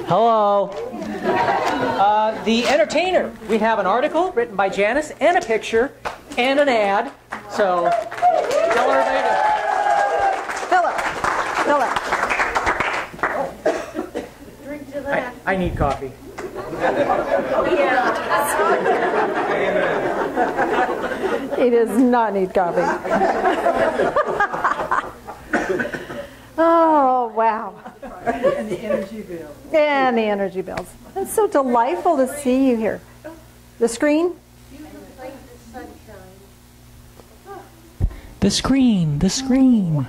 Hello. The Entertainer. We have an article written by Janice and a picture and an ad. So tell everybody Philip. Drink to that. I need coffee. He does not need coffee. Oh, wow. And the energy bill. And the energy bills. It's so delightful to see you here. The screen? The screen. The screen.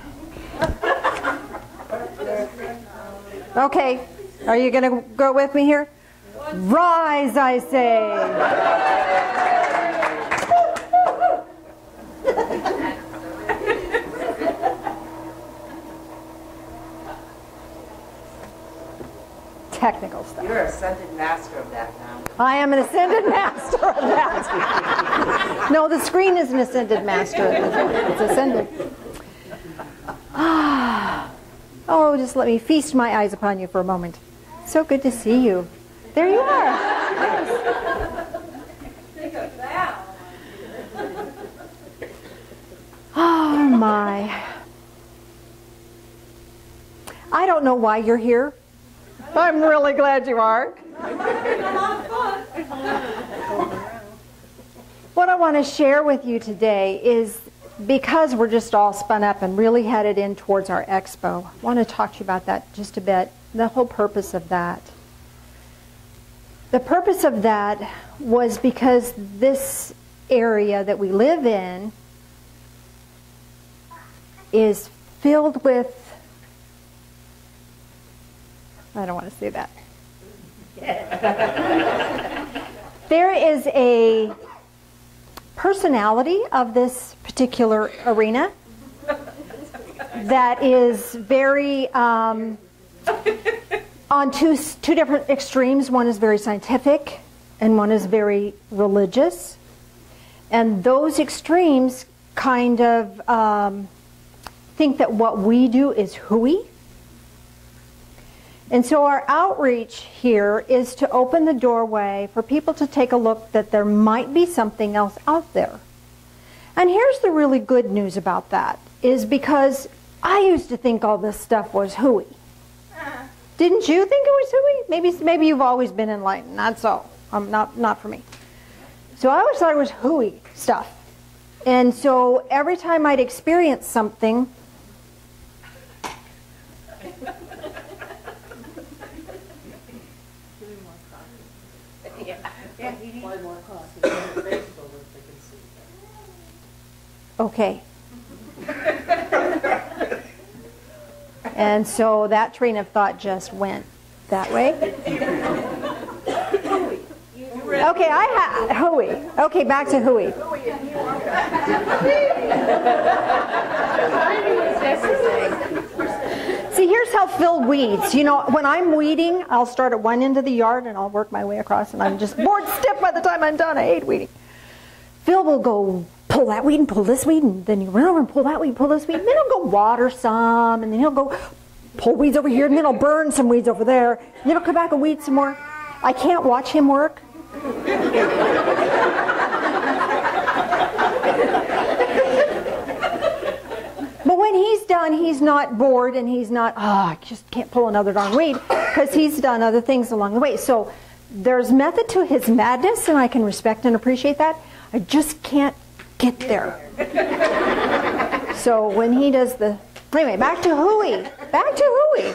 Okay. Are you going to go with me here? Rise, I say. Technical stuff. You're a ascended master of that now. I am an ascended master of that. No, the screen is an ascended master. It's ascended. Oh, just let me feast my eyes upon you for a moment. So good to see you. There you are. Oh, my. I don't know why you're here. I'm really glad you are. What I want to share with you today is, because we're just all spun up and really headed in towards our expo, I want to talk to you about that just a bit, the whole purpose of that. The purpose of that was because this area that we live in is filled with, I don't want to say that. There is a personality of this particular arena that is very on two different extremes. One is very scientific and one is very religious. And those extremes kind of think that what we do is hooey. And so our outreach here is to open the doorway for people to take a look that there might be something else out there. And here's the really good news about that, is because I used to think all this stuff was hooey. Didn't you think it was hooey? Maybe you've always been enlightened. Not so. Not for me. So I always thought it was hooey stuff. And so every time I'd experience something, okay. And so that train of thought just went that way. Okay, hooey. Okay, back to hooey. See, here's how Phil weeds. You know, when I'm weeding, I'll start at one end of the yard and I'll work my way across, and I'm just bored stiff by the time I'm done. I hate weeding. Phil will go pull that weed and pull this weed, and then he'll run over and pull that weed and pull this weed, and then he'll go water some, and then he'll go pull weeds over here, and then he'll burn some weeds over there, and then he'll come back and weed some more. I can't watch him work. But when he's done, he's not bored, and he's not, I just can't pull another darn weed, because he's done other things along the way. So there's method to his madness, and I can respect and appreciate that. I just can't get there. So when he does the, anyway, back to hooey. Back to hooey.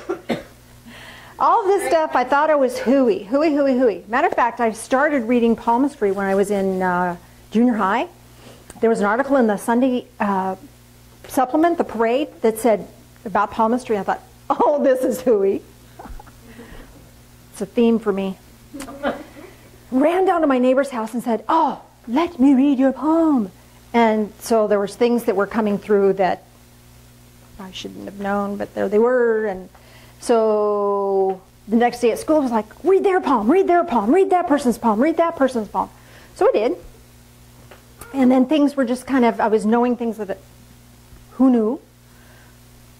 All this stuff, I thought it was hooey. Hooey. Matter of fact, I started reading palmistry when I was in junior high. There was an article in the Sunday supplement, the Parade, that said about palmistry. I thought, oh, this is hooey. It's a theme for me. Ran down to my neighbor's house and said, oh, let me read your poem. And so there was things that were coming through that I shouldn't have known, but there they were. And so the next day at school, it was like, read their poem, read their poem, read that person's poem, read that person's poem. So I did. And then things were just kind of, I was knowing things that, who knew?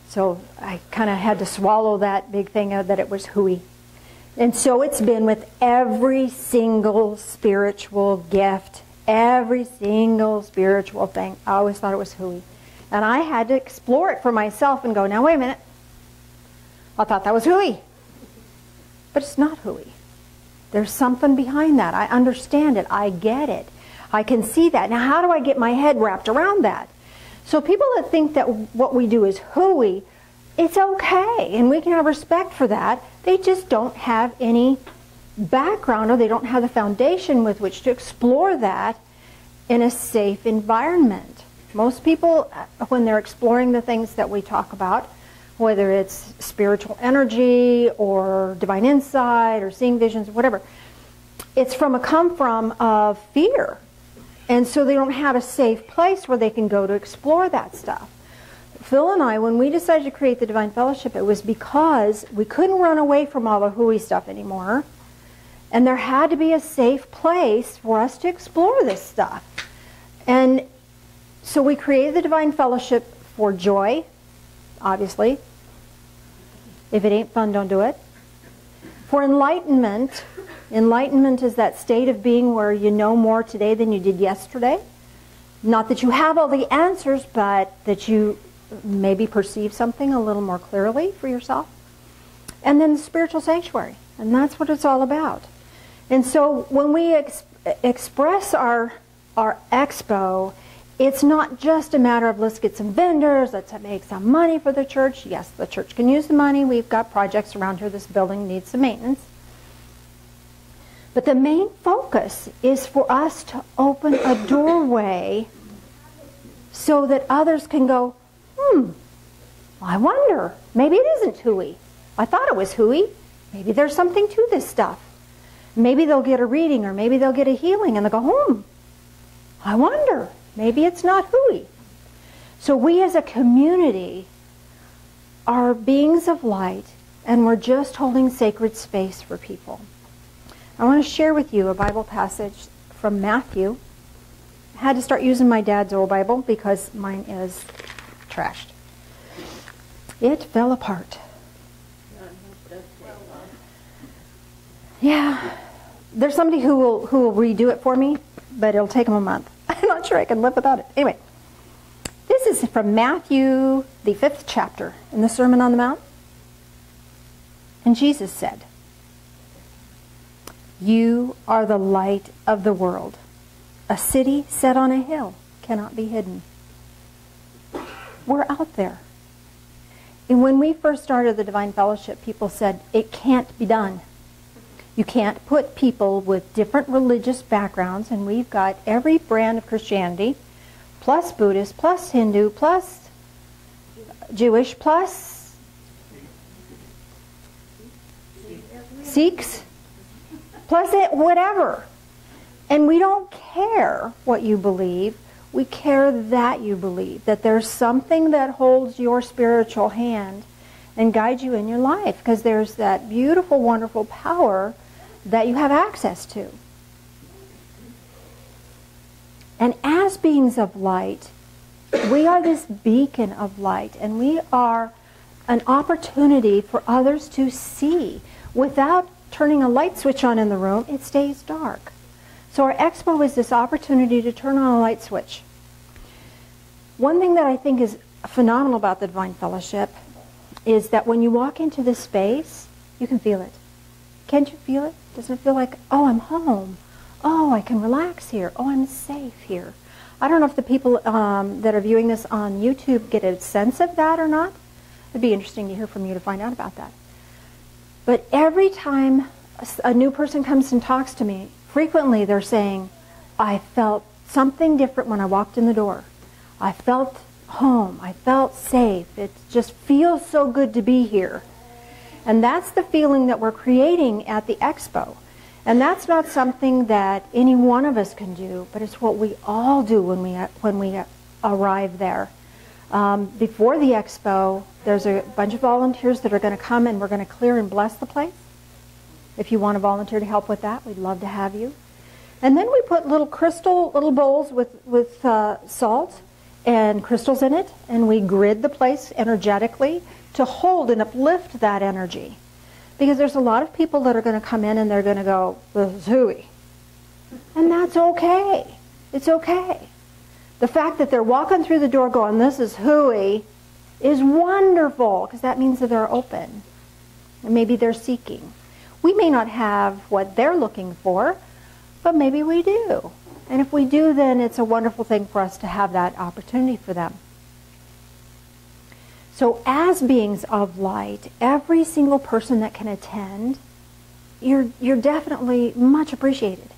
So I kind of had to swallow that big thing that it was hooey. And so it's been with every single spiritual gift, every single spiritual thing. I always thought it was hooey. And I had to explore it for myself and go, now wait a minute. I thought that was hooey. But it's not hooey. There's something behind that. I understand it. I get it. I can see that. Now how do I get my head wrapped around that? So people that think that what we do is hooey, it's okay. And we can have respect for that. They just don't have any background, or they don't have the foundation with which to explore that in a safe environment. Most people, when they're exploring the things that we talk about, whether it's spiritual energy or divine insight or seeing visions, whatever, it's come from of fear. And so they don't have a safe place where they can go to explore that stuff. Phil and I, when we decided to create the Divine Fellowship, it was because we couldn't run away from all the hooey stuff anymore. And there had to be a safe place for us to explore this stuff. And so we created the Divine Fellowship for joy, obviously. If it ain't fun, don't do it. For enlightenment. Enlightenment is that state of being where you know more today than you did yesterday. Not that you have all the answers, but that you maybe perceive something a little more clearly for yourself. And then the spiritual sanctuary. And that's what it's all about. And so when we express our expo, it's not just a matter of let's get some vendors, let's make some money for the church. Yes, the church can use the money. We've got projects around here. This building needs some maintenance. But the main focus is for us to open a doorway so that others can go, I wonder, maybe it isn't hooey. I thought it was hooey. Maybe there's something to this stuff. Maybe they'll get a reading, or maybe they'll get a healing, and they'll go, I wonder, maybe it's not hooey. So we as a community are beings of light, and we're just holding sacred space for people. I want to share with you a Bible passage from Matthew. I had to start using my dad's old Bible because mine is trashed. It fell apart. Yeah. There's somebody who will redo it for me, but it'll take them a month. I'm not sure I can live without it. Anyway, this is from Matthew, the 5th chapter, in the Sermon on the Mount. And Jesus said, "You are the light of the world. A city set on a hill cannot be hidden." We're out there. And when we first started the Divine Fellowship, people said, it can't be done. You can't put people with different religious backgrounds, and we've got every brand of Christianity, plus Buddhist, plus Hindu, plus Jewish, plus Sikhs, plus it, whatever. And we don't care what you believe. We care that you believe, that there's something that holds your spiritual hand and guides you in your life, because there's that beautiful, wonderful power that you have access to. And as beings of light, we are this beacon of light, and we are an opportunity for others to see. Without turning a light switch on in the room, it stays dark. So our expo is this opportunity to turn on a light switch. One thing that I think is phenomenal about the Divine Fellowship is that when you walk into this space, you can feel it. Can't you feel it? Doesn't it feel like, oh, I'm home. Oh, I can relax here. Oh, I'm safe here. I don't know if the people that are viewing this on YouTube get a sense of that or not. It'd be interesting to hear from you to find out about that. But every time a new person comes and talks to me, frequently they're saying, I felt something different when I walked in the door. I felt home. I felt safe. It just feels so good to be here. And that's the feeling that we're creating at the expo. And that's not something that any one of us can do, but it's what we all do when we arrive there. Before the expo, there's a bunch of volunteers that are going to come, and we're going to clear and bless the place. If you want to volunteer to help with that, we'd love to have you. And then we put little bowls with salt and crystals in it, and we grid the place energetically to hold and uplift that energy. Because there's a lot of people that are going to come in and they're going to go, this is hooey. And that's okay. It's okay. The fact that they're walking through the door going, this is hooey, is wonderful, because that means that they're open. And maybe they're seeking. We may not have what they're looking for, but maybe we do. And if we do, then it's a wonderful thing for us to have that opportunity for them. So as beings of light, every single person that can attend, you're definitely much appreciated.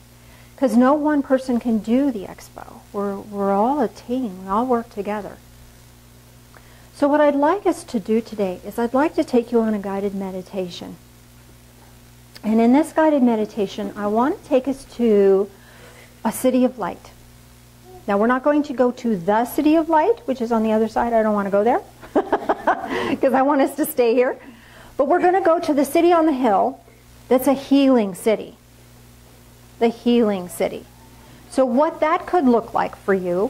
Because no one person can do the expo. We're all a team. We all work together. So what I'd like us to do today is I'd like to take you on a guided meditation. And in this guided meditation, I want to take us to a city of light. Now, we're not going to go to the city of light, which is on the other side. I don't want to go there because I want us to stay here. But we're going to go to the city on the hill that's a healing city. The healing city. So what that could look like for you